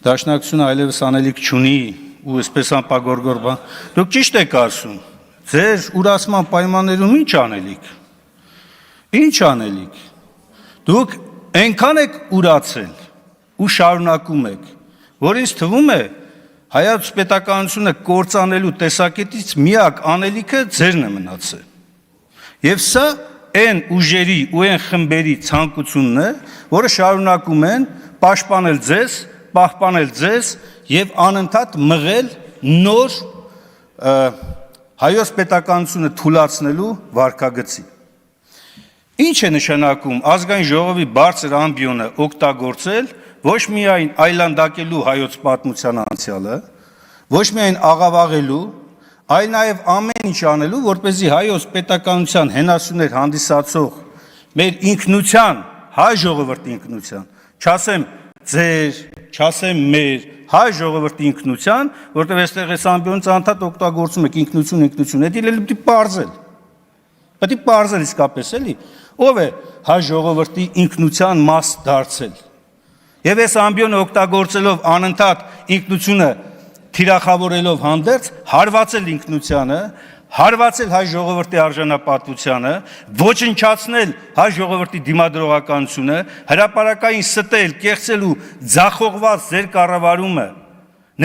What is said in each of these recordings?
Դաշնակցությունը այլևս անելիք չունի ու այսպես անպագորգոր բան։ Դուք ճիշտ եք ասում։ Ձեր ուրացման պայմաններում ինչ անելիք։ Ինչ անելիք։ Դուք այնքան եք ուրացել ու շարունակում եք, որ ինձ թվում է հայոց պետականությունը կործանելու տեսակետից միակ անելիքը ձերն է մնացել։ Եվ սա այն ուժերի ու այն խմբերի ցանկությունն է, որը շարունակում են պաշտպանել ձեզ, պահպանել ձեզ եւ անընդհատ մղել նոր հայոց պետականությունը թուլացնելու վարքագծի։ Ինչ է նշանակում ազգային ժողովի բարձր ամբիոնը օգտագործել ոչ միայն այլանդակելու հայոց պատմության անցյալը, ոչ միայն աղավաղելու, այլ նաև ամեն ինչ անելու, որպեսզի հայոց պետականության հենասյուներ հանդիսացող մեր ինքնության, հայ ժողովրդի ինքնության, չասեմ ձեր, չասեմ մեր, հայ ժողովրդի ինքնության, որտեղ այստեղ այս ամբիոնից անդադ օգտագործում եք ինքնություն, դա պետք է պարզել։ Պետք է պարզել իսկապես էլի, ով է հայ ժողովրդի ինքնության մաս դարձել։ Եվ այս ամբիոնը օգտագործելով անընդհատ ինքնությունը թիրախավորելով հանդերձ, հարվածել ինքնությանը, հարվածել հայ ժողովրդի արժանապատվությանը, ոչնչացնել հայ ժողովրդի դիմադրողականությունը, հրապարակային ստել, կեղծել ու ձախողված ձեր կառավարումը,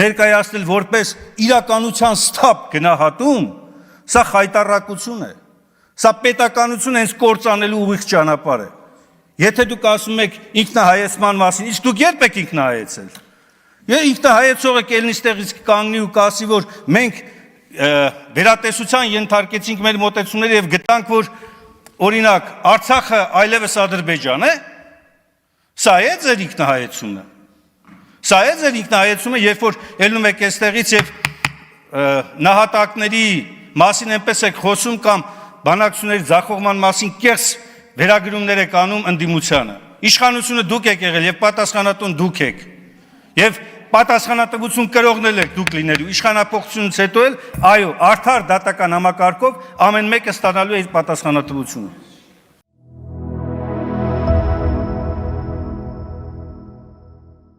ներկայացնել որպես իրականության սթափ գնահատում, սա խայտառակություն է, սա պետականություն հենց կործանելու ուղիղ ճանապարհ է։ Եթե դուք ասում եք ինքնահայեցման մասին, իսկ դուք երբ եք ինքնահայեցել։ Եվ ինքնահայեցողը կելնի ստեղից կանգնի ու կասի, որ մենք վերատեսության ենթարկեցինք մեր մոտեցումները եւ գտանք, որ օրինակ Արցախը այլևս Ադրբեջան է։ Սա է ձեր ինքնահայեցումը։ Սա է ձեր ինքնահայեցումը, երբ որ ելնում եք այստեղից եւ նահատակների մասին այնպես եք խոսում կամ բանակցությունների ձախողման մասին կեղծ վերագրումներ եք անում ընդդիմությանը։ Իշխանությունը դուք եք եղել եւ պատասխանատուն դուք եք։ Եվ պատասխանատվություն կրողնել եք դուք լինելու, իշխանապողությունից հետո էլ, այո, արդար դատական համակարգով ամեն մեկը ստանալու է իր պատասխանատվությունը։